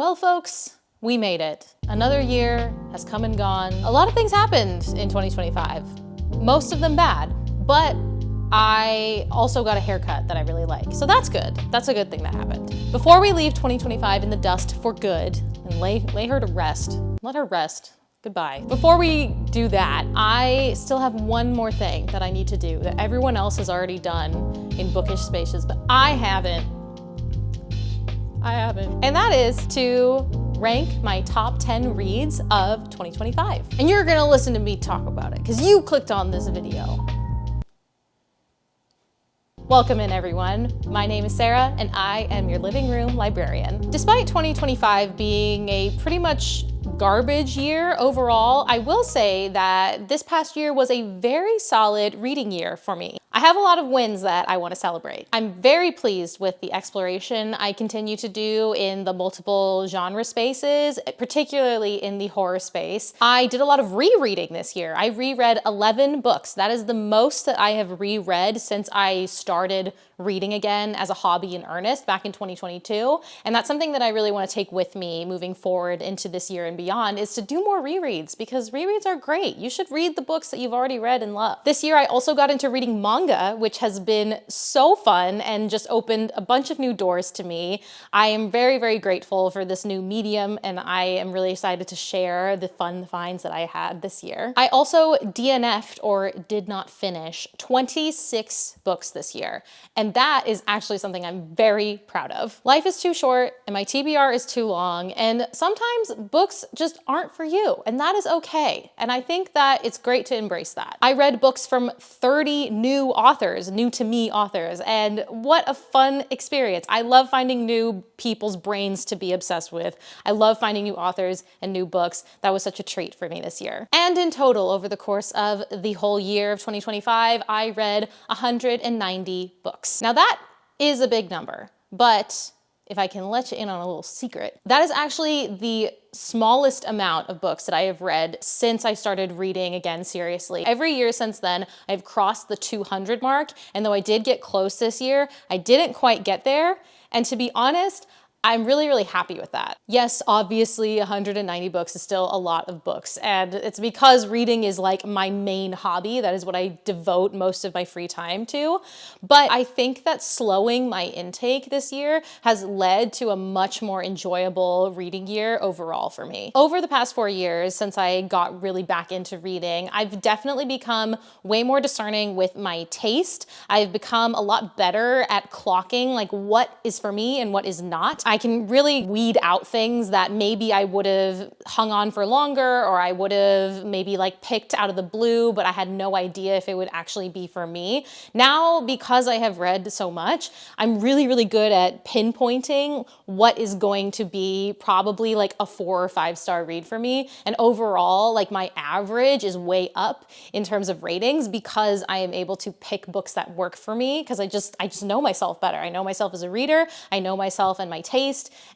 Well, folks, we made it. Another year has come and gone. A lot of things happened in 2025, most of them bad, but I also got a haircut that I really like. So that's good. That's a good thing that happened. Before we leave 2025 in the dust for good and lay her to rest, let her rest. Goodbye. Before we do that, I still have one more thing that I need to do that everyone else has already done in bookish spaces, but I haven't. And that is to rank my top 10 reads of 2025. And you're gonna listen to me talk about it because you clicked on this video. Welcome in, everyone. My name is Sarah and I am your living room librarian. Despite 2025 being a pretty much garbage year overall, I will say that this past year was a very solid reading year for me. I have a lot of wins that I want to celebrate. I'm very pleased with the exploration I continue to do in the multiple genre spaces, particularly in the horror space. I did a lot of rereading this year. I reread 11 books. That is the most that I have reread since I started reading again as a hobby in earnest back in 2022. And that's something that I really want to take with me moving forward into this year and beyond, is to do more rereads, because rereads are great. You should read the books that you've already read and love. This year I also got into reading manga, which has been so fun and just opened a bunch of new doors to me. I am very, very grateful for this new medium, and I am really excited to share the fun finds that I had this year. I also DNF'd, or did not finish, 26 books this year. And that is actually something I'm very proud of. Life is too short and my TBR is too long, and sometimes books just aren't for you, and that is okay. And I think that it's great to embrace that. I read books from 30 new authors, new to me authors, and what a fun experience. I love finding new people's brains to be obsessed with. I love finding new authors and new books. That was such a treat for me this year. And in total, over the course of the whole year of 2025, I read 190 books. Now that is a big number, but if I can let you in on a little secret, that is actually the smallest amount of books that I have read since I started reading again seriously. Every year since then, I've crossed the 200 mark, and though I did get close this year, I didn't quite get there. And to be honest, I'm really, really happy with that. Yes, obviously 190 books is still a lot of books, and it's because reading is like my main hobby. That is what I devote most of my free time to. But I think that slowing my intake this year has led to a much more enjoyable reading year overall for me. Over the past 4 years, since I got really back into reading, I've definitely become way more discerning with my taste. I've become a lot better at clocking like what is for me and what is not. I can really weed out things that maybe I would have hung on for longer, or I would have maybe like picked out of the blue, but I had no idea if it would actually be for me. Now, because I have read so much, I'm really, really good at pinpointing what is going to be probably like a 4 or 5 star read for me. And overall, like my average is way up in terms of ratings because I am able to pick books that work for me, because I just know myself better. I know myself as a reader. I know myself and my taste.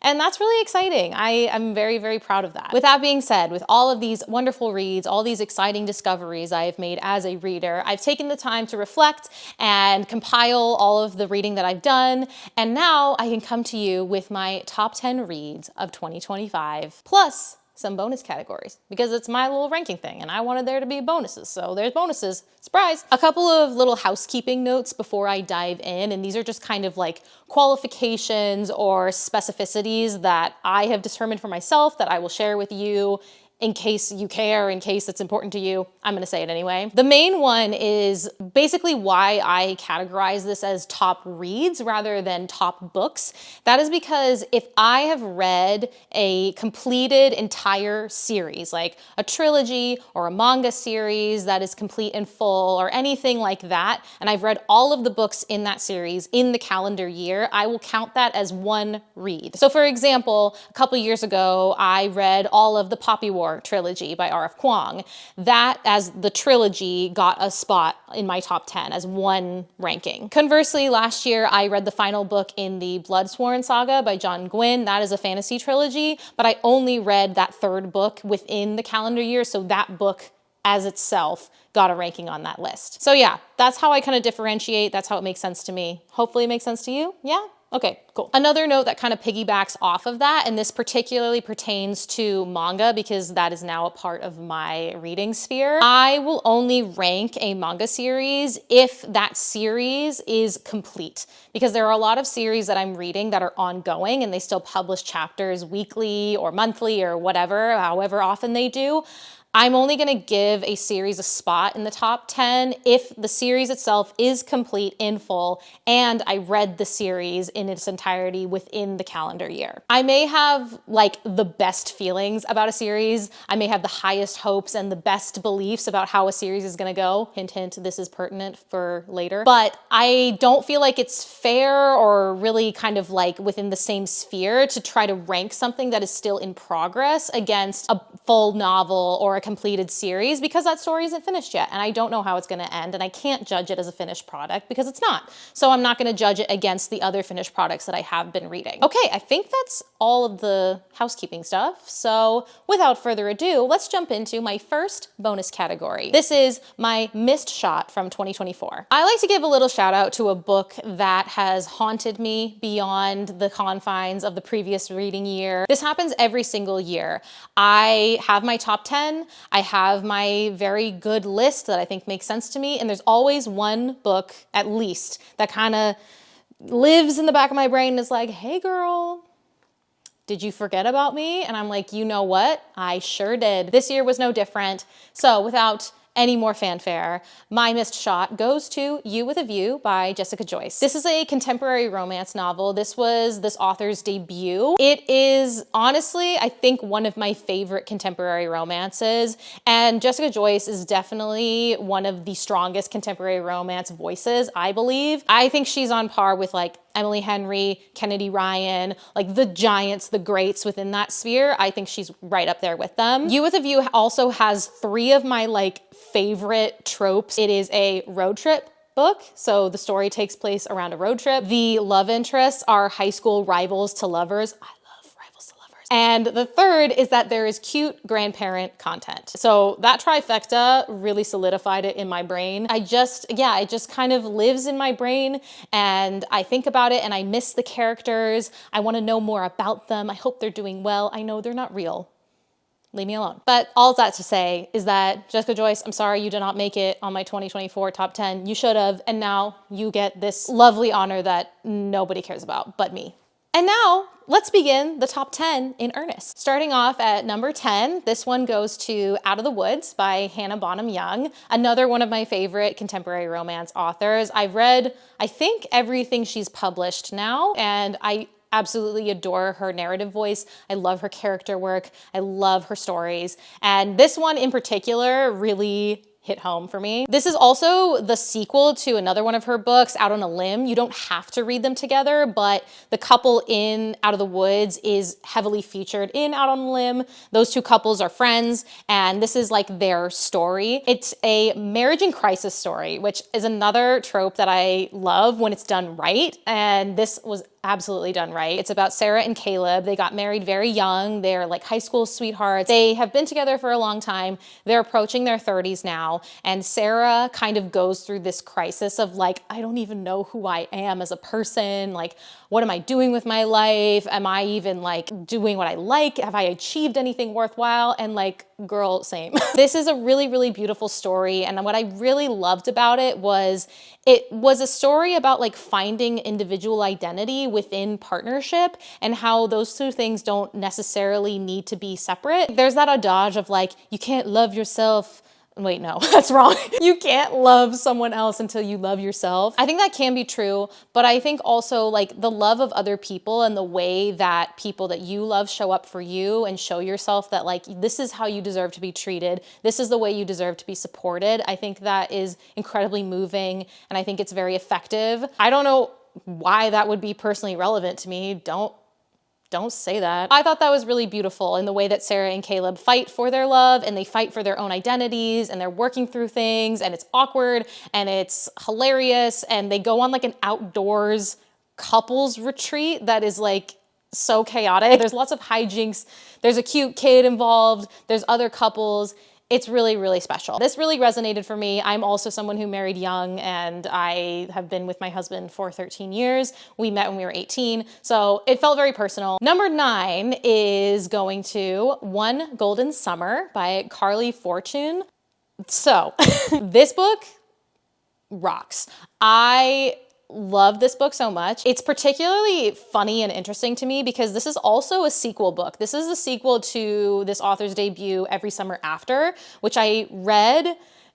And that's really exciting. I am very, very proud of that. With that being said, with all of these wonderful reads, all these exciting discoveries I have made as a reader, I've taken the time to reflect and compile all of the reading that I've done. And now I can come to you with my top 10 reads of 2025, plus some bonus categories, because it's my little ranking thing and I wanted there to be bonuses. So there's bonuses, surprise. A couple of little housekeeping notes before I dive in, and these are just kind of like qualifications or specificities that I have determined for myself that I will share with you in case you care, in case it's important to you. I'm gonna say it anyway. The main one is basically why I categorize this as top reads rather than top books. That is because if I have read a completed entire series, like a trilogy or a manga series that is complete and full or anything like that, and I've read all of the books in that series in the calendar year, I will count that as one read. So for example, a couple years ago, I read all of the Poppy War trilogy by R.F. Kuang. That, as the trilogy, got a spot in my top 10 as one ranking. Conversely, last year I read the final book in the Bloodsworn saga by John Gwynne. That is a fantasy trilogy, but I only read that 3rd book within the calendar year, so that book as itself got a ranking on that list. So yeah, that's how I kind of differentiate. That's how it makes sense to me. Hopefully it makes sense to you. Yeah? Okay, cool. Another note that kind of piggybacks off of that, and this particularly pertains to manga because that is now a part of my reading sphere. I will only rank a manga series if that series is complete, because there are a lot of series that I'm reading that are ongoing and they still publish chapters weekly or monthly or whatever, however often they do. I'm only gonna give a series a spot in the top 10 if the series itself is complete in full and I read the series in its entirety within the calendar year. I may have like the best feelings about a series. I may have the highest hopes and the best beliefs about how a series is gonna go. Hint, hint, this is pertinent for later. But I don't feel like it's fair or really kind of like within the same sphere to try to rank something that is still in progress against a full novel or a completed series, because that story isn't finished yet and I don't know how it's going to end and I can't judge it as a finished product because it's not. So I'm not going to judge it against the other finished products that I have been reading. Okay, I think that's all of the housekeeping stuff. So without further ado, let's jump into my first bonus category. This is my missed shot from 2024. I like to give a little shout out to a book that has haunted me beyond the confines of the previous reading year. This happens every single year. I have my top 10. I have my very good list that I think makes sense to me. And there's always one book, at least, that kind of lives in the back of my brain and is like, hey girl, did you forget about me? And I'm like, you know what? I sure did. This year was no different. So without any more fanfare, my missed shot goes to You with a View by Jessica Joyce. This is a contemporary romance novel. This was this author's debut. It is honestly, I think, one of my favorite contemporary romances. And Jessica Joyce is definitely one of the strongest contemporary romance voices, I believe. I think she's on par with like Emily Henry, Kennedy Ryan, like the giants, the greats within that sphere. I think she's right up there with them. You with a View also has three of my like favorite tropes. It is a road trip book, so the story takes place around a road trip. The love interests are high school rivals to lovers. I love rivals to lovers. And the third is that there is cute grandparent content. So that trifecta really solidified it in my brain. It just kind of lives in my brain and I think about it and I miss the characters. I want to know more about them. I hope they're doing well. I know they're not real. Leave me alone. But all that to say is that Jessica Joyce, I'm sorry you did not make it on my 2024 top 10. You should have, and now you get this lovely honor that nobody cares about but me. And now let's begin the top 10 in earnest. Starting off at number 10, this one goes to Out of the Woods by Hannah Bonham Young, another one of my favorite contemporary romance authors. I've read, I think, everything she's published now, and I absolutely adore her narrative voice. I love her character work. I love her stories. And this one in particular really hit home for me. This is also the sequel to another one of her books, Out on a Limb. You don't have to read them together, but the couple in Out of the Woods is heavily featured in Out on a Limb. Those two couples are friends, and this is like their story. It's a marriage in crisis story, which is another trope that I love when it's done right, and this was absolutely done right. It's about Sarah and Caleb. They got married very young. They're like high school sweethearts. They have been together for a long time. They're approaching their 30s now. And Sarah kind of goes through this crisis of like, I don't even know who I am as a person. Like, what am I doing with my life? Am I even like doing what I like? Have I achieved anything worthwhile? And like, girl, same. This is a really, really beautiful story. And what I really loved about it was a story about like finding individual identity within partnership and how those two things don't necessarily need to be separate. There's that adage of like, you can't love yourself. Wait, no, that's wrong. You can't love someone else until you love yourself. I think that can be true, but I think also like the love of other people and the way that people that you love show up for you and show yourself that like, this is how you deserve to be treated. This is the way you deserve to be supported. I think that is incredibly moving and I think it's very effective. I don't know why that would be personally relevant to me. Don't say that. I thought that was really beautiful in the way that Sarah and Caleb fight for their love and they fight for their own identities and they're working through things and it's awkward and it's hilarious and they go on like an outdoors couples retreat that is like so chaotic. There's lots of hijinks. There's a cute kid involved. There's other couples. It's really, really special. This really resonated for me. I'm also someone who married young, and I have been with my husband for 13 years. We met when we were 18, so it felt very personal. Number 9 is going to One Golden Summer by Carly Fortune. So this book rocks. I love this book so much. It's particularly funny and interesting to me because this is also a sequel book. This is a sequel to this author's debut, Every Summer After, which I read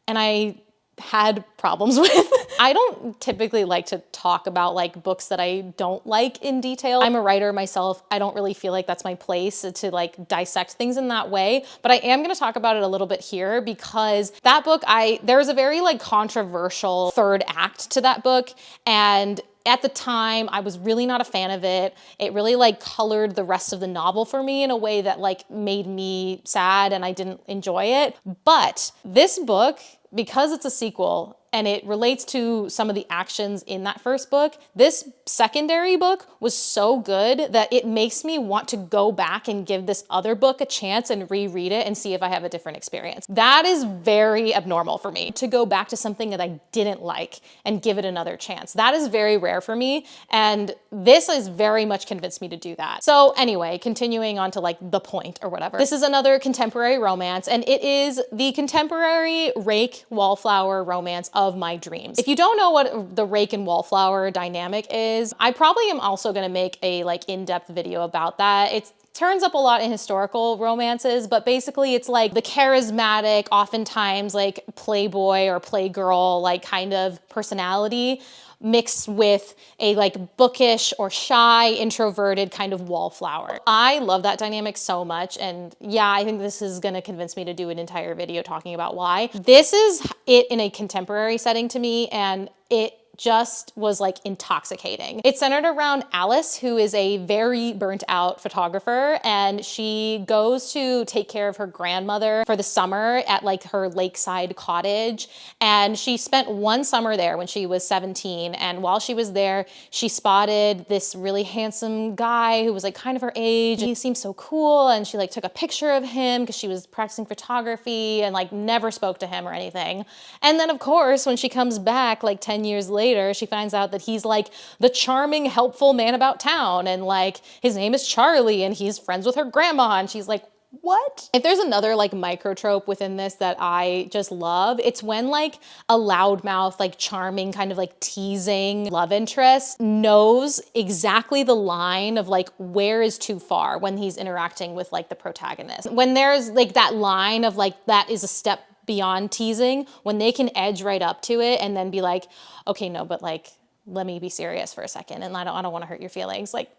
and I had problems with. I don't typically like to talk about like books that I don't like in detail. I'm a writer myself. I don't really feel like that's my place to like dissect things in that way, but I am going to talk about it a little bit here because that book, there's a very like controversial third act to that book, and at the time, I was really not a fan of it. It really like colored the rest of the novel for me in a way that like made me sad and I didn't enjoy it. But this book, because it's a sequel and it relates to some of the actions in that first book, this secondary book was so good that it makes me want to go back and give this other book a chance and reread it and see if I have a different experience. That is very abnormal for me, to go back to something that I didn't like and give it another chance. That is very rare for me, and this has very much convinced me to do that. So anyway, continuing on to like the point or whatever. This is another contemporary romance, and it is the contemporary Rake Wallflower romance of my dreams. If you don't know what the Rake and Wallflower dynamic is, I probably am also going to make a like in-depth video about that. It turns up a lot in historical romances, but basically it's like the charismatic, oftentimes like playboy or playgirl like kind of personality mixed with a like bookish or shy, introverted kind of wallflower. I love that dynamic so much, and yeah, I think this is gonna convince me to do an entire video talking about why. This is it in a contemporary setting to me, and it just was like intoxicating. It's centered around Alice, who is a very burnt out photographer, and she goes to take care of her grandmother for the summer at like her lakeside cottage. And she spent one summer there when she was 17. And while she was there, she spotted this really handsome guy who was like kind of her age. He seemed so cool. And she like took a picture of him because she was practicing photography, and like never spoke to him or anything. And then of course, when she comes back like 10 years later, she finds out that he's like the charming, helpful man about town, and like his name is Charlie and he's friends with her grandma, and she's like, what? If there's another like microtrope within this that I just love, it's when like a loudmouth, like charming, kind of like teasing love interest knows exactly the line of like where is too far when he's interacting with like the protagonist. When there's like that line of like that is a step beyond teasing, when they can edge right up to it and then be like, okay, no, but like, let me be serious for a second, and I don't want to hurt your feelings. Like,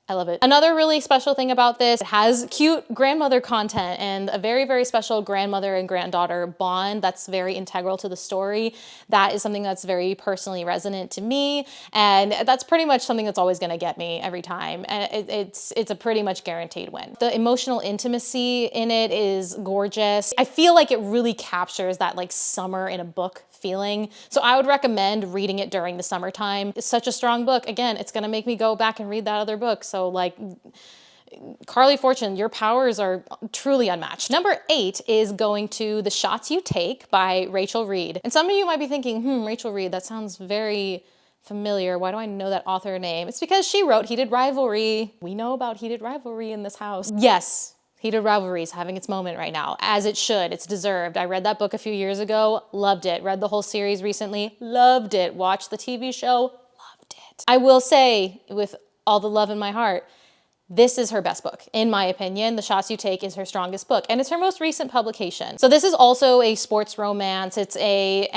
I love it. Another really special thing about this, it has cute grandmother content and a very, very special grandmother and granddaughter bond that's very integral to the story. That is something that's very personally resonant to me, and that's pretty much something that's always going to get me every time. And it's a pretty much guaranteed win. The emotional intimacy in it is gorgeous. I feel like it really captures that like summer in a book feeling. So I would recommend reading it during the summertime. It's such a strong book. Again, it's gonna make me go back and read that other book. So like, Carly Fortune, your powers are truly unmatched. Number 8 is going to The Shots You Take by Rachel Reed. And some of you might be thinking, Rachel Reed, that sounds very familiar. Why do I know that author name? It's because she wrote Heated Rivalry. We know about Heated Rivalry in this house. Yes. Heated Rivalry is having its moment right now, as it should. It's deserved. I read that book a few years ago, loved it. Read the whole series recently, loved it. Watched the TV show, loved it. I will say, with all the love in my heart, this is her best book. In my opinion, The Shots You Take is her strongest book, and it's her most recent publication. So this is also a sports romance. It's a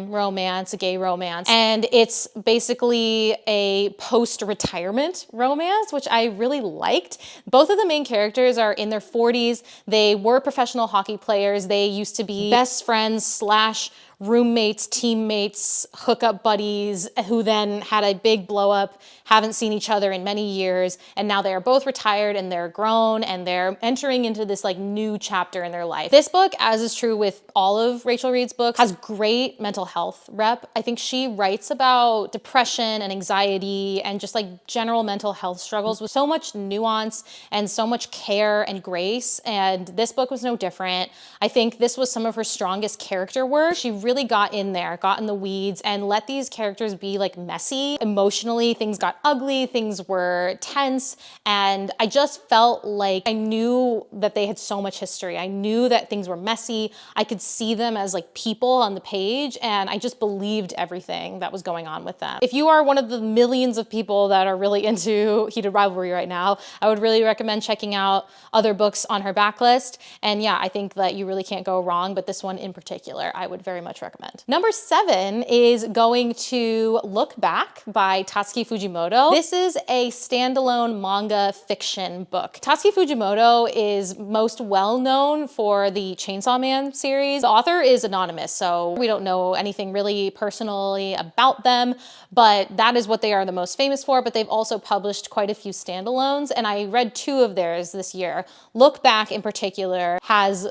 romance, a gay romance, and it's basically a post-retirement romance, which I really liked. Both of the main characters are in their 40s. They were professional hockey players. They used to be best friends / roommates, teammates, hookup buddies who then had a big blow up, haven't seen each other in many years, and now they are both retired and they're grown and they're entering into this like new chapter in their life. This book, as is true with all of Rachel Reed's books, has great mental health rep. I think she writes about depression and anxiety and just like general mental health struggles with so much nuance and so much care and grace, and this book was no different. I think this was some of her strongest character work. She really got in there, got in the weeds, and let these characters be like messy. Emotionally, things got ugly, things were tense, and I just felt like I knew that they had so much history. I knew that things were messy. I could see them as like people on the page, and I just believed everything that was going on with them. If you are one of the millions of people that are really into Heated Rivalry right now, I would really recommend checking out other books on her backlist. And yeah, I think that you really can't go wrong, but this one in particular, I would very much recommend. Number 7 is going to Look Back by Tatsuki Fujimoto. This is a standalone manga fiction book. Tatsuki Fujimoto is most well known for the Chainsaw Man series. The author is anonymous, so we don't know anything really personally about them, but that is what they are the most famous for. But they've also published quite a few standalones, and I read 2 of theirs this year. Look Back in particular has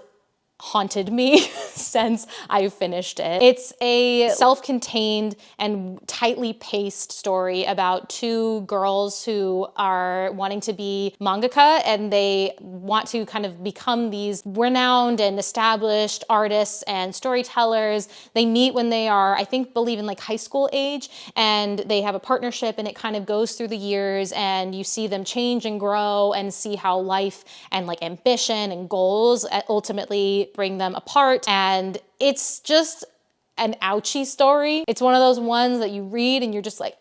haunted me since I finished it. It's a self-contained and tightly paced story about 2 girls who are wanting to be mangaka, and they want to kind of become these renowned and established artists and storytellers. They meet when they are, I think, believe in like high school age, and they have a partnership, and it kind of goes through the years, and you see them change and grow and see how life and like ambition and goals ultimately bring them apart. And it's just an ouchy story. It's one of those ones that you read and you're just like,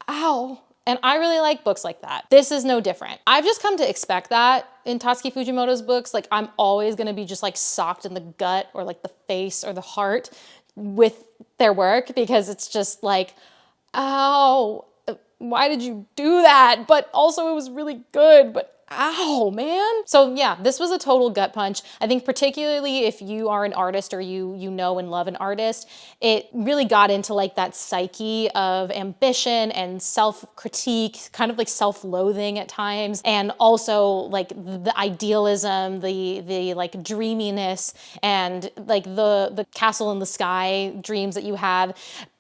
ow. And I really like books like that. This is no different. I've just come to expect that in Tatsuki Fujimoto's books. Like, I'm always gonna be just like socked in the gut or like the face or the heart with their work, because it's just like, ow, why did you do that? But also it was really good, but ow, man. So yeah, this was a total gut punch. I think particularly if you are an artist or you know and love an artist, it really got into like that psyche of ambition and self-critique, kind of like self-loathing at times, and also like the idealism, the like dreaminess, and like the castle in the sky dreams that you have,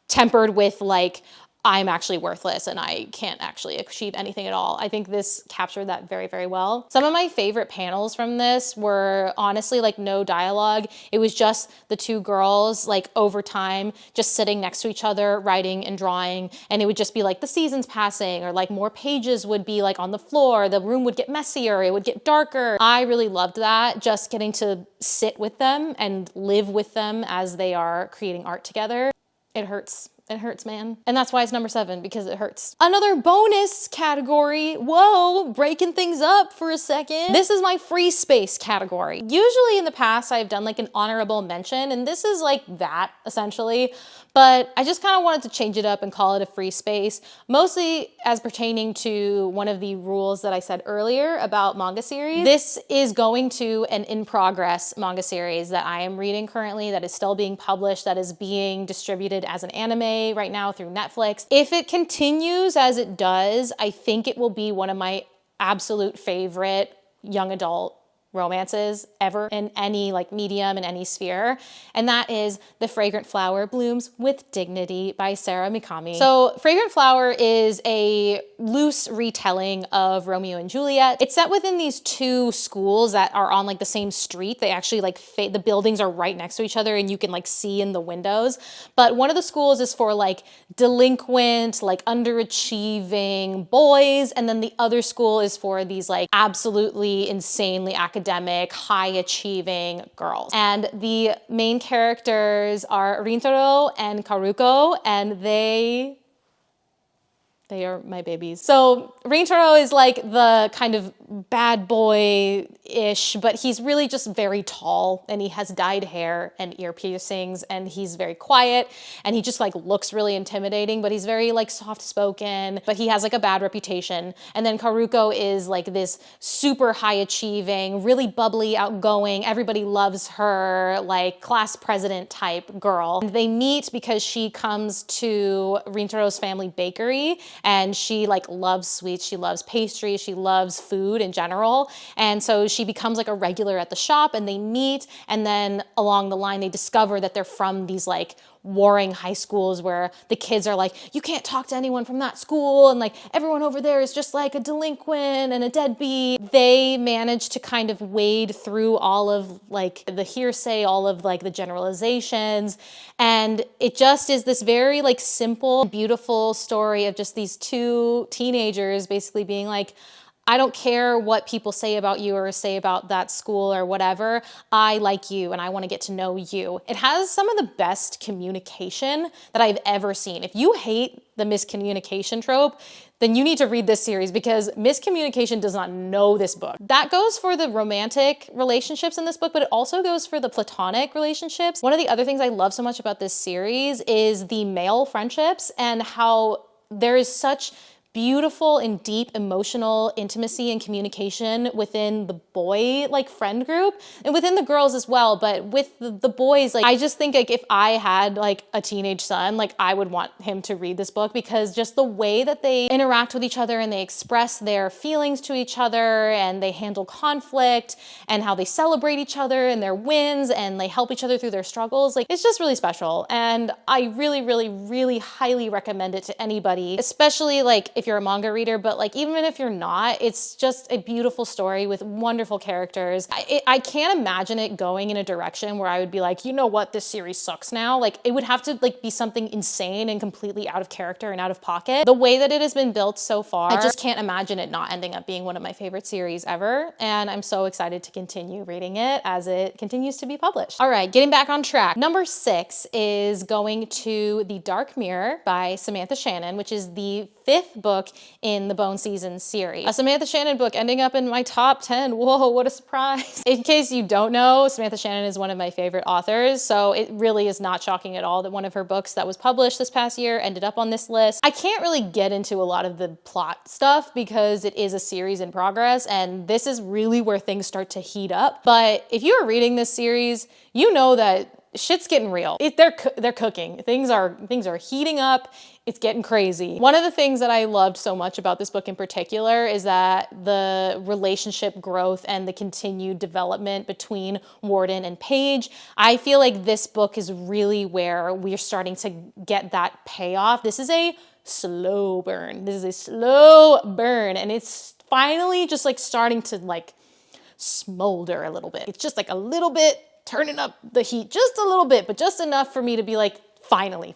tempered with like, I'm actually worthless and I can't actually achieve anything at all. I think this captured that very, very well. Some of my favorite panels from this were honestly like no dialogue. It was just the 2 girls like over time just sitting next to each other, writing and drawing, and it would just be like the seasons passing, or like more pages would be like on the floor, the room would get messier, it would get darker. I really loved that, just getting to sit with them and live with them as they are creating art together. It hurts. It hurts, man. And that's why it's number 7, because it hurts. Another bonus category. Whoa, breaking things up for a second. This is my free space category. Usually in the past, I've done like an honorable mention, and this is like that essentially. But I just kind of wanted to change it up and call it a free space, mostly as pertaining to one of the rules that I said earlier about manga series. This is going to an in-progress manga series that I am reading currently, that is still being published, that is being distributed as an anime right now through Netflix. If it continues as it does, I think it will be one of my absolute favorite young adult romances ever in any like medium, in any sphere, and that is The Fragrant Flower Blooms with Dignity by Sarah Mikami. So Fragrant Flower is a loose retelling of Romeo and Juliet. It's set within these 2 schools that are on like the same street. They actually like the buildings are right next to each other, and you can like see in the windows. But one of the schools is for like delinquent, like underachieving boys, and then the other school is for these like absolutely insanely academic, high achieving girls. And the main characters are Rintaro and Karuko, and they are my babies. So Rintaro is like the kind of bad boy ish, but he's really just very tall and he has dyed hair and ear piercings and he's very quiet and he just like looks really intimidating, but he's very like soft spoken, but he has like a bad reputation. And then Karuko is like this super high achieving, really bubbly, outgoing, everybody loves her, like class president type girl. And they meet because she comes to Rintaro's family bakery and she like loves sweets, she loves pastries, she loves food in general. And so she becomes like a regular at the shop and they meet, and then along the line they discover that they're from these like warring high schools where the kids are like, you can't talk to anyone from that school, and like everyone over there is just like a delinquent and a deadbeat. They manage to kind of wade through all of like the hearsay, all of like the generalizations, and it just is this very like simple, beautiful story of just these two teenagers basically being like, I don't care what people say about you or say about that school or whatever. I like you and I want to get to know you. It has some of the best communication that I've ever seen. If you hate the miscommunication trope, then you need to read this series because miscommunication does not know this book. That goes for the romantic relationships in this book, but it also goes for the platonic relationships. One of the other things I love so much about this series is the male friendships and how there is such beautiful and deep emotional intimacy and communication within the boy like friend group and within the girls as well. But with the boys, like I just think like if I had like a teenage son, like I would want him to read this book because just the way that they interact with each other and they express their feelings to each other and they handle conflict and how they celebrate each other and their wins and they help each other through their struggles, like it's just really special. And I really, really, really highly recommend it to anybody, especially like if you're a manga reader, but like even if you're not, it's just a beautiful story with wonderful characters. I can't imagine it going in a direction where I would be like, you know what, this series sucks now. Like it would have to like be something insane and completely out of character and out of pocket. The way that it has been built so far, I just can't imagine it not ending up being one of my favorite series ever. And I'm so excited to continue reading it as it continues to be published. All right, getting back on track. Number 6 is going to The Dark Mirror by Samantha Shannon, which is the 5th book in the Bone Season series. A Samantha Shannon book ending up in my top 10. Whoa, what a surprise. In case you don't know, Samantha Shannon is one of my favorite authors, so it really is not shocking at all that one of her books that was published this past year ended up on this list. I can't really get into a lot of the plot stuff because it is a series in progress, and this is really where things start to heat up. But if you're reading this series, you know that shit's getting real. They're cooking. Things are heating up. It's getting crazy. One of the things that I loved so much about this book in particular is that the relationship growth and the continued development between Warden and Paige. I feel like this book is really where we're starting to get that payoff. This is a slow burn. This is a slow burn, and it's finally just like starting to like smolder a little bit. It's just like a little bit turning up the heat just a little bit, but just enough for me to be like, finally.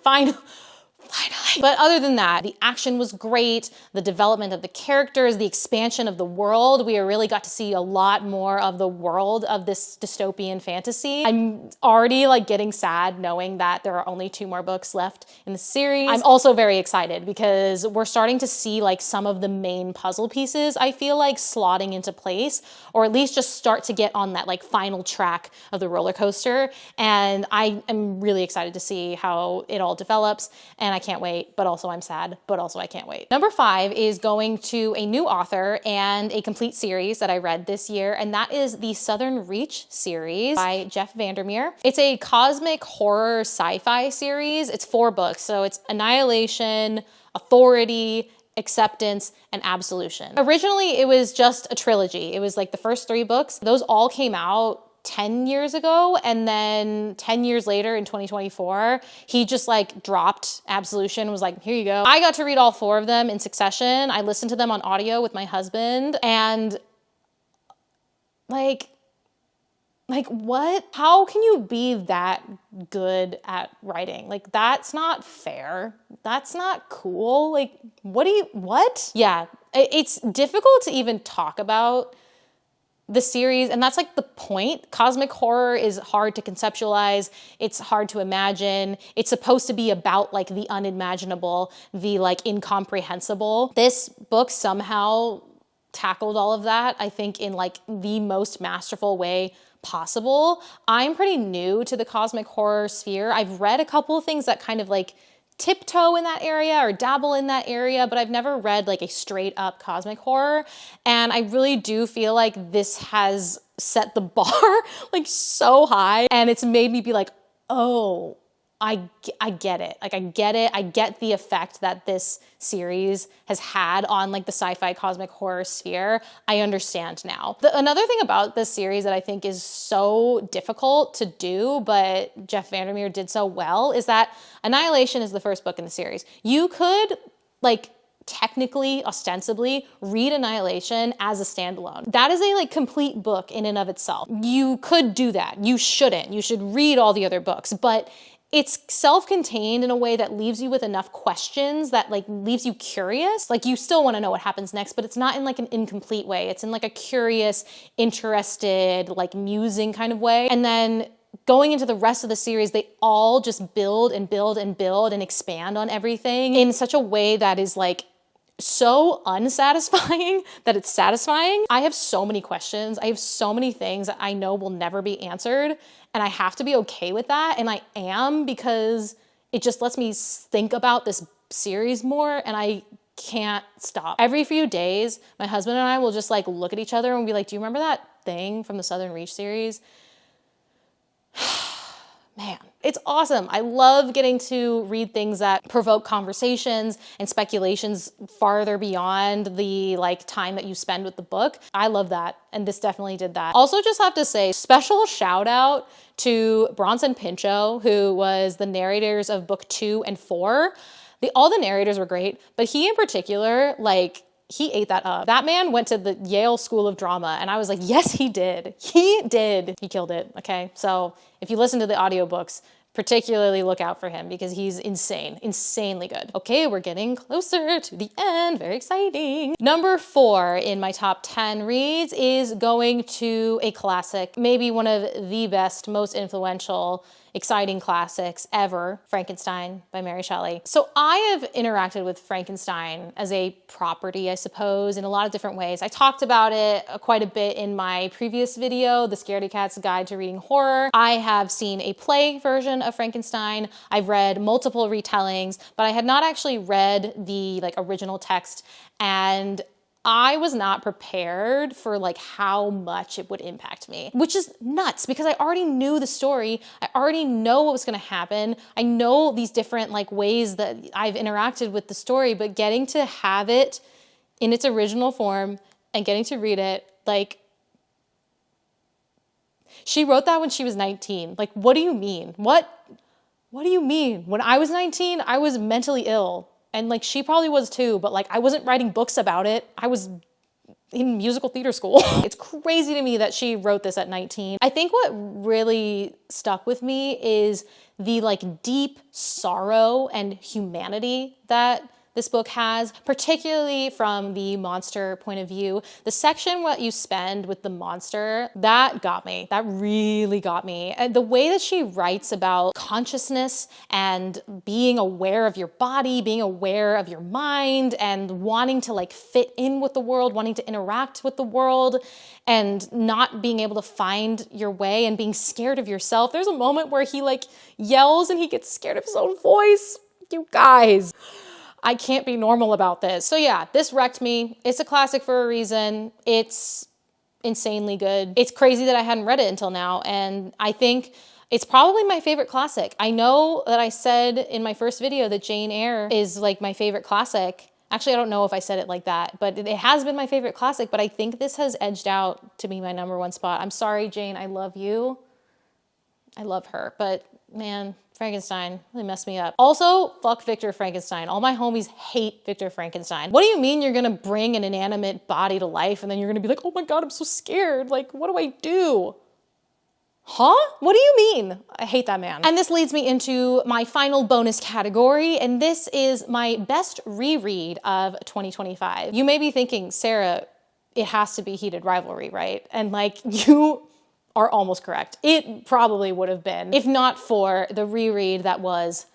But other than that, the action was great, the development of the characters, the expansion of the world. We really got to see a lot more of the world of this dystopian fantasy. I'm already like getting sad knowing that there are only 2 more books left in the series. I'm also very excited because we're starting to see like some of the main puzzle pieces, I feel like, slotting into place, or at least just start to get on that like final track of the roller coaster. And I am really excited to see how it all develops, and I can't wait, but also I'm sad, but also I can't wait. Number 5 is going to a new author and a complete series that I read this year, and that is the Southern Reach series by Jeff Vandermeer. It's a cosmic horror sci-fi series. It's 4 books, so it's Annihilation, Authority, Acceptance, and Absolution. Originally, it was just a trilogy. It was like the first 3 books. Those all came out 10 years ago, and then 10 years later in 2024, he just like dropped Absolution, was like, here you go. I got to read all 4 of them in succession. I listened to them on audio with my husband, and like what? How can you be that good at writing? Like, that's not fair. That's not cool. Like, what? Yeah, it's difficult to even talk about the series, and that's like the point. Cosmic horror is hard to conceptualize. It's hard to imagine. It's supposed to be about like the unimaginable, the like incomprehensible. This book somehow tackled all of that, I think, in like the most masterful way possible. I'm pretty new to the cosmic horror sphere. I've read a couple of things that kind of like tiptoe in that area or dabble in that area, but I've never read like a straight up cosmic horror. And I really do feel like this has set the bar like so high, and it's made me be like, oh, I get it. Like, I get it. I get the effect that this series has had on like the sci-fi cosmic horror sphere. I understand now. Another thing about this series that I think is so difficult to do, but Jeff Vandermeer did so well, is that Annihilation is the first book in the series. You could like technically, ostensibly, read Annihilation as a standalone. That is a like complete book in and of itself. You could do that. You shouldn't. You should read all the other books, but it's self-contained in a way that leaves you with enough questions that like leaves you curious. Like you still want to know what happens next, but it's not in like an incomplete way. It's in like a curious, interested, like musing kind of way. And then going into the rest of the series, they all just build and build and build and expand on everything in such a way that is like so unsatisfying that it's satisfying. I have so many questions. I have so many things that I know will never be answered, and I have to be okay with that. And I am, because it just lets me think about this series more, and I can't stop. Every few days, my husband and I will just like look at each other and be like, do you remember that thing from the Southern Reach series? Man, it's awesome. I love getting to read things that provoke conversations and speculations farther beyond the like time that you spend with the book. I love that, and this definitely did that. Also, just have to say, special shout out to Bronson Pinchot, who was the narrators of book 2 and 4. All the narrators were great, but he in particular, like, he ate that up. That man went to the Yale School of Drama, and I was like, yes, he did. He did. He killed it, okay? So if you listen to the audiobooks, particularly look out for him because he's insane, insanely good. Okay, we're getting closer to the end. Very exciting. Number 4 in my top 10 reads is going to a classic, maybe one of the best, most influential, exciting classics ever, Frankenstein by Mary Shelley. So I have interacted with Frankenstein as a property, I suppose, in a lot of different ways. I talked about it quite a bit in my previous video, The Scaredy Cat's Guide to Reading Horror. I have seen a play version of Frankenstein. I've read multiple retellings, but I had not actually read the like original text, and I was not prepared for like how much it would impact me, which is nuts because I already knew the story. I already know what was going to happen. I know these different like ways that I've interacted with the story, but getting to have it in its original form and getting to read it, like, she wrote that when she was 19. Like, what do you mean? What do you mean? When I was 19, I was mentally ill. And like, she probably was too, but like, I wasn't writing books about it. I was in musical theater school. It's crazy to me that she wrote this at 19. I think what really stuck with me is the like deep sorrow and humanity that this book has, particularly from the monster point of view. The section what you spend with the monster, that got me. That really got me. And the way that she writes about consciousness and being aware of your body, being aware of your mind, and wanting to like fit in with the world, wanting to interact with the world, and not being able to find your way and being scared of yourself. There's a moment where he like yells and he gets scared of his own voice. You guys, I can't be normal about this. So yeah, this wrecked me. It's a classic for a reason. It's insanely good. It's crazy that I hadn't read it until now, and I think it's probably my favorite classic. I know that I said in my first video that Jane Eyre is like my favorite classic. Actually, I don't know if I said it like that, but it has been my favorite classic, but I think this has edged out to be my #1 spot. I'm sorry, Jane, I love you. I love her, but man, Frankenstein really messed me up. Also, fuck Victor Frankenstein. All my homies hate Victor Frankenstein. What do you mean you're gonna bring an inanimate body to life and then you're gonna be like, oh my God, I'm so scared. Like, what do I do? Huh? What do you mean? I hate that man. And this leads me into my final bonus category, and this is my best reread of 2025. You may be thinking, Sarah, it has to be Heated Rivalry, right? And like, you are almost correct. It probably would have been, if not for the reread that was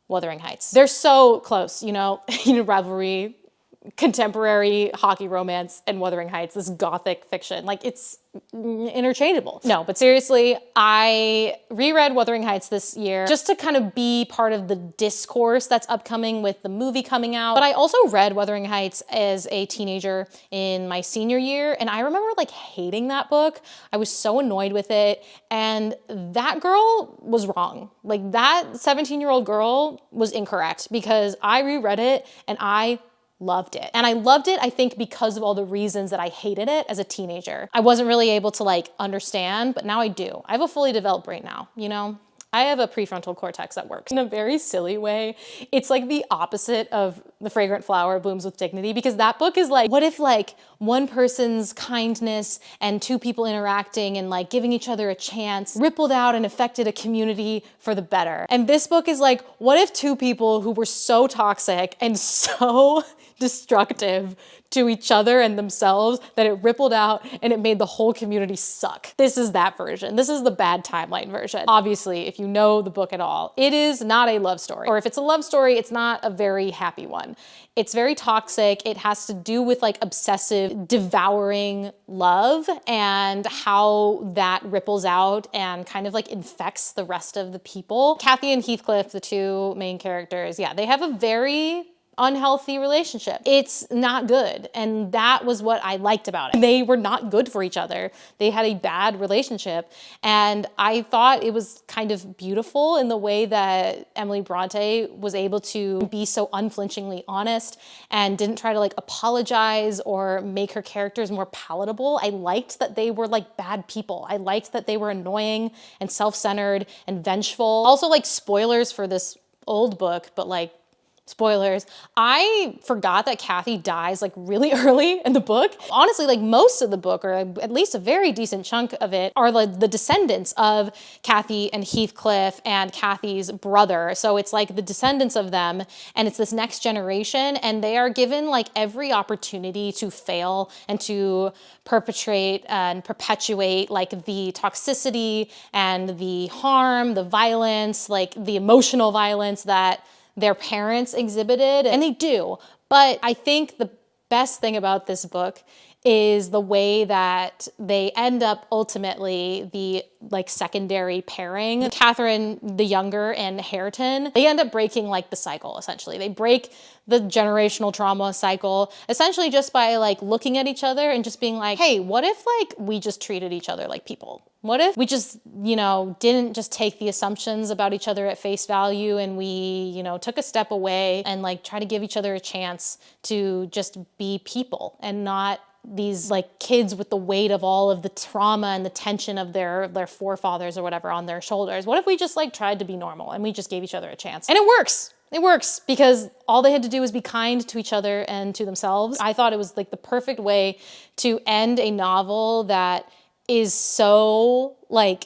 Wuthering Heights. They're so close, you know, Heated Rivalry, contemporary hockey romance and Wuthering Heights, this gothic fiction. Like, it's interchangeable. No, but seriously, I reread Wuthering Heights this year just to kind of be part of the discourse that's upcoming with the movie coming out. But I also read Wuthering Heights as a teenager in my senior year, and I remember like hating that book. I was so annoyed with it, and that girl was wrong. Like, that 17-year-old girl was incorrect, because I reread it and I loved it. And I loved it, I think, because of all the reasons that I hated it as a teenager. I wasn't really able to like understand, but now I do. I have a fully developed brain now, you know? I have a prefrontal cortex that works in a very silly way. It's like the opposite of The Fragrant Flower Blooms with Dignity, because that book is like, what if like one person's kindness and two people interacting and like giving each other a chance rippled out and affected a community for the better? And this book is like, what if two people who were so toxic and so destructive to each other and themselves that it rippled out and it made the whole community suck? This is that version. This is the bad timeline version. Obviously, if you know the book at all, it is not a love story. Or if it's a love story, it's not a very happy one. It's very toxic. It has to do with like obsessive, devouring love and how that ripples out and kind of like infects the rest of the people. Kathy and Heathcliff, the two main characters, yeah, they have a very unhealthy relationship. It's not good. And that was what I liked about it. They were not good for each other. They had a bad relationship. And I thought it was kind of beautiful in the way that Emily Bronte was able to be so unflinchingly honest and didn't try to like apologize or make her characters more palatable. I liked that they were like bad people. I liked that they were annoying and self-centered and vengeful. Also, like, spoilers for this old book, but like, spoilers, I forgot that Kathy dies like really early in the book. Honestly, like most of the book, or at least a very decent chunk of it, are like the descendants of Kathy and Heathcliff and Kathy's brother. So it's like the descendants of them, and it's this next generation, and they are given like every opportunity to fail and to perpetrate and perpetuate like the toxicity and the harm, the violence, like the emotional violence that their parents exhibited, and they do. But I think the best thing about this book is the way that they end up ultimately the like secondary pairing. Catherine the Younger and Hareton, they end up breaking like the cycle, essentially. They break the generational trauma cycle, essentially just by like looking at each other and just being like, hey, what if like we just treated each other like people? What if we just, you know, didn't just take the assumptions about each other at face value, and we, you know, took a step away and like try to give each other a chance to just be people and not these like kids with the weight of all of the trauma and the tension of their forefathers or whatever on their shoulders. What if we just like tried to be normal and we just gave each other a chance? And it works. It works because all they had to do was be kind to each other and to themselves. I thought it was like the perfect way to end a novel that is so like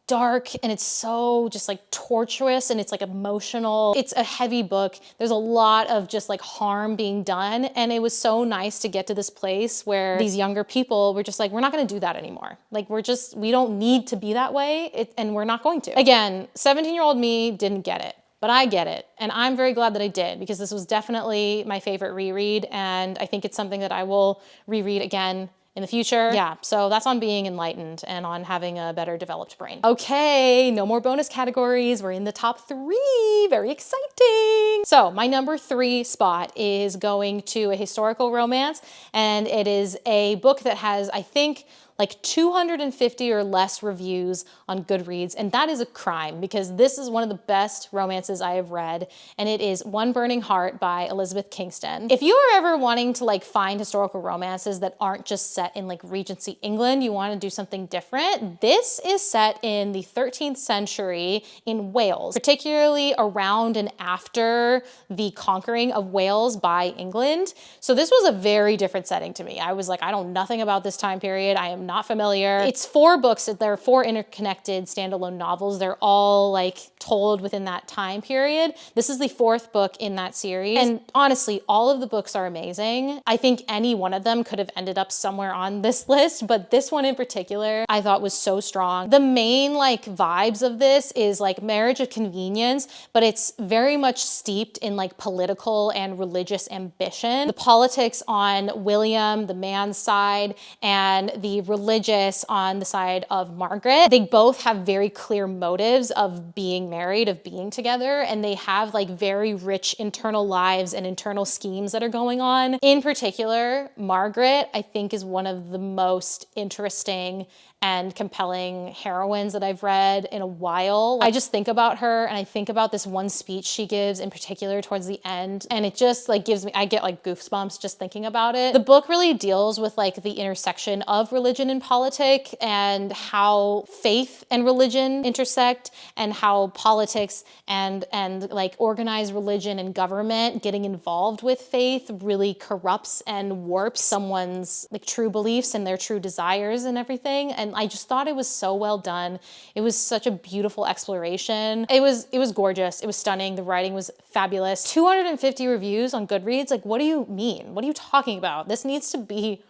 dark, and it's so just like torturous, and it's like emotional. It's a heavy book. There's a lot of just like harm being done, and it was so nice to get to this place where these younger people were just like, we're not going to do that anymore. Like, we don't need to be that way, and we're not going to. Again, 17-year-old me didn't get it, but I get it. And I'm very glad that I did, because this was definitely my favorite reread, and I think it's something that I will reread again in the future. Yeah, so that's on being enlightened and on having a better developed brain. Okay, no more bonus categories. We're in the top 3, very exciting. So my number 3 spot is going to a historical romance, and it is a book that has, I think, like 250 or less reviews on Goodreads, and that is a crime, because this is one of the best romances I have read, and it is One Burning Heart by Elizabeth Kingston. If you are ever wanting to like find historical romances that aren't just set in like Regency England, you want to do something different, this is set in the 13th century in Wales, particularly around and after the conquering of Wales by England. So this was a very different setting to me. I was like, I know nothing about this time period. I am not familiar. It's 4 books. There are 4 interconnected standalone novels. They're all like told within that time period. This is the 4th book in that series. And honestly, all of the books are amazing. I think any one of them could have ended up somewhere on this list, but this one in particular I thought was so strong. The main like vibes of this is like marriage of convenience, but it's very much steeped in like political and religious ambition. The politics on William, the man's side, and the religious on the side of Margaret. They both have very clear motives of being married, of being together, and they have like very rich internal lives and internal schemes that are going on. In particular, Margaret, I think, is one of the most interesting and compelling heroines that I've read in a while. I just think about her and I think about this one speech she gives in particular towards the end, and it just like gives me, I get like goosebumps just thinking about it. The book really deals with like the intersection of religion and politics and how faith and religion intersect, and how politics and like organized religion and government getting involved with faith really corrupts and warps someone's like true beliefs and their true desires and everything. And I just thought it was so well done. It was such a beautiful exploration. It was gorgeous. It was stunning. The writing was fabulous. 250 reviews on Goodreads. Like, what do you mean? What are you talking about? This needs to be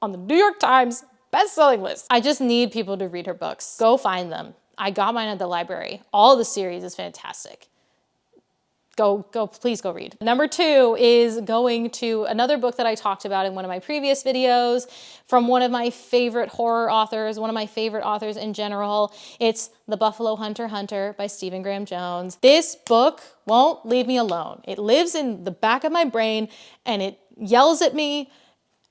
on the New York Times best-selling list. I just need people to read her books. Go find them. I got mine at the library. All the series is fantastic. Please go read. Number 2 is going to another book that I talked about in one of my previous videos from one of my favorite horror authors, one of my favorite authors in general. It's The Buffalo Hunter by Stephen Graham Jones. This book won't leave me alone. It lives in the back of my brain and it yells at me,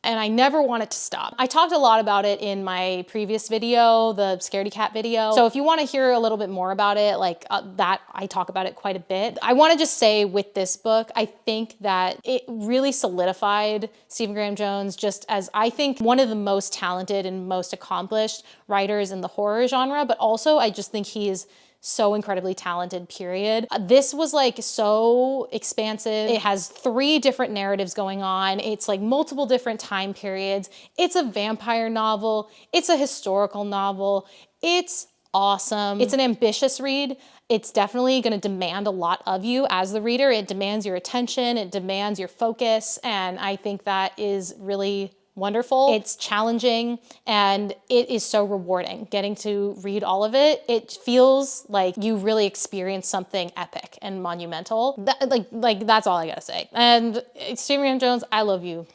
and I never want it to stop. I talked a lot about it in my previous video, the Scaredy Cat video. So if you want to hear a little bit more about it, like that, I talk about it quite a bit. I want to just say with this book, I think that it really solidified Stephen Graham Jones just as, I think, one of the most talented and most accomplished writers in the horror genre, but also I just think he is so incredibly talented, period. This was like so expansive. It has 3 different narratives going on. It's like multiple different time periods. It's a vampire novel. It's a historical novel. It's awesome. It's an ambitious read. It's definitely going to demand a lot of you as the reader. It demands your attention. It demands your focus. And I think that is really wonderful. It's challenging and it is so rewarding getting to read all of it. It feels like you really experience something epic and monumental. Like that's all I gotta say. And Stephen Graham Jones, I love you.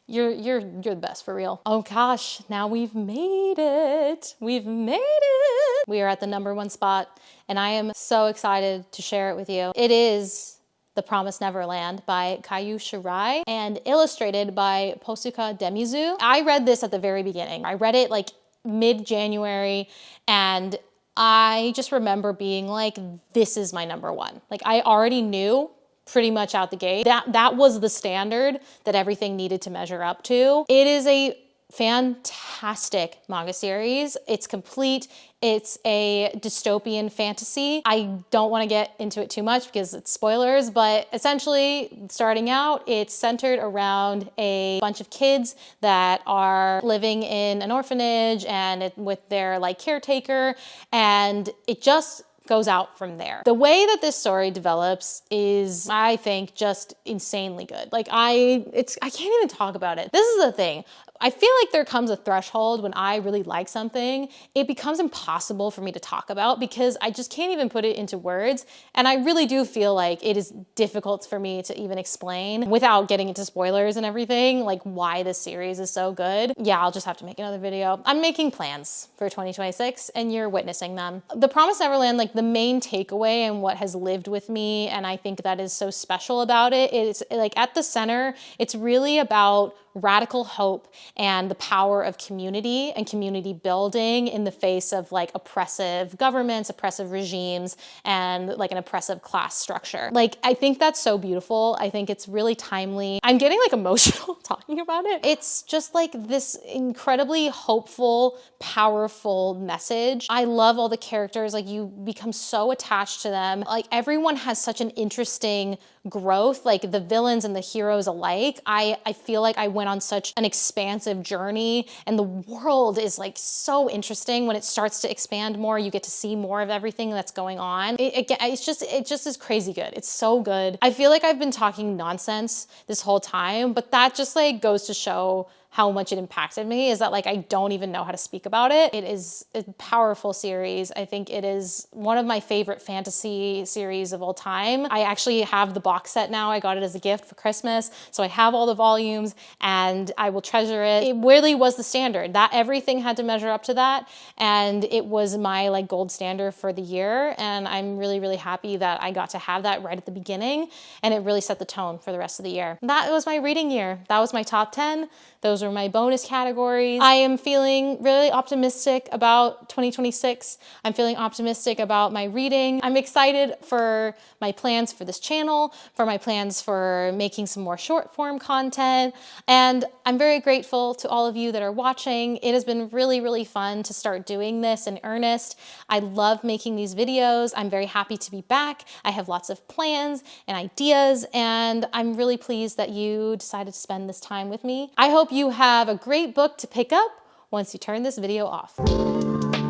You're the best, for real. Oh gosh, now we've made it. We've made it. We are at the number 1 spot and I am so excited to share it with you. It is The Promised Neverland by Kayu Shirai and illustrated by Posuka Demizu. I read this at the very beginning. I read it like mid-January and I just remember being like, this is my number 1. Like I already knew pretty much out the gate that was the standard that everything needed to measure up to. It is a fantastic manga series. It's complete. It's a dystopian fantasy. I don't want to get into it too much because it's spoilers, but essentially starting out, it's centered around a bunch of kids that are living in an orphanage and with their like caretaker, and it just goes out from there. The way that this story develops is, I think, just insanely good. Like I can't even talk about it. This is the thing. I feel like there comes a threshold when I really like something, it becomes impossible for me to talk about because I just can't even put it into words. And I really do feel like it is difficult for me to even explain without getting into spoilers and everything, like why this series is so good. Yeah, I'll just have to make another video. I'm making plans for 2026 and you're witnessing them. The Promised Neverland, like the main takeaway and what has lived with me, and I think that is so special about it, is like at the center, it's really about radical hope and the power of community and community building in the face of like oppressive governments, oppressive regimes, and like an oppressive class structure. Like, I think that's so beautiful. I think it's really timely. I'm getting like emotional talking about it. It's just like this incredibly hopeful, powerful message. I love all the characters. Like, you become so attached to them. Like, everyone has such an interesting growth, like the villains and the heroes alike. I feel like I went on such an expansive journey, and the world is like so interesting when it starts to expand more. You get to see more of everything that's going on. It just is crazy good. It's so good. I feel like I've been talking nonsense this whole time, but that just like goes to show how much it impacted me is that like I don't even know how to speak about it. It is a powerful series. I think it is one of my favorite fantasy series of all time. I actually have the box set now. I got it as a gift for Christmas. So I have all the volumes and I will treasure it. It really was the standard. That everything had to measure up to that. And it was my like gold standard for the year. And I'm really, really happy that I got to have that right at the beginning. And it really set the tone for the rest of the year. That was my reading year. That was my top 10. Those are my bonus categories. I am feeling really optimistic about 2026. I'm feeling optimistic about my reading. I'm excited for my plans for this channel, for my plans for making some more short form content. And I'm very grateful to all of you that are watching. It has been really, really fun to start doing this in earnest. I love making these videos. I'm very happy to be back. I have lots of plans and ideas, and I'm really pleased that you decided to spend this time with me. I hope you have a great book to pick up once you turn this video off.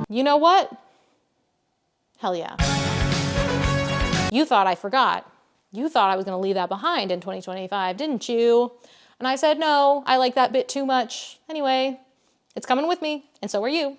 You know what? Hell yeah. You thought I forgot. You thought I was gonna leave that behind in 2025, didn't you? And I said, no, I like that bit too much. Anyway, it's coming with me, and so are you.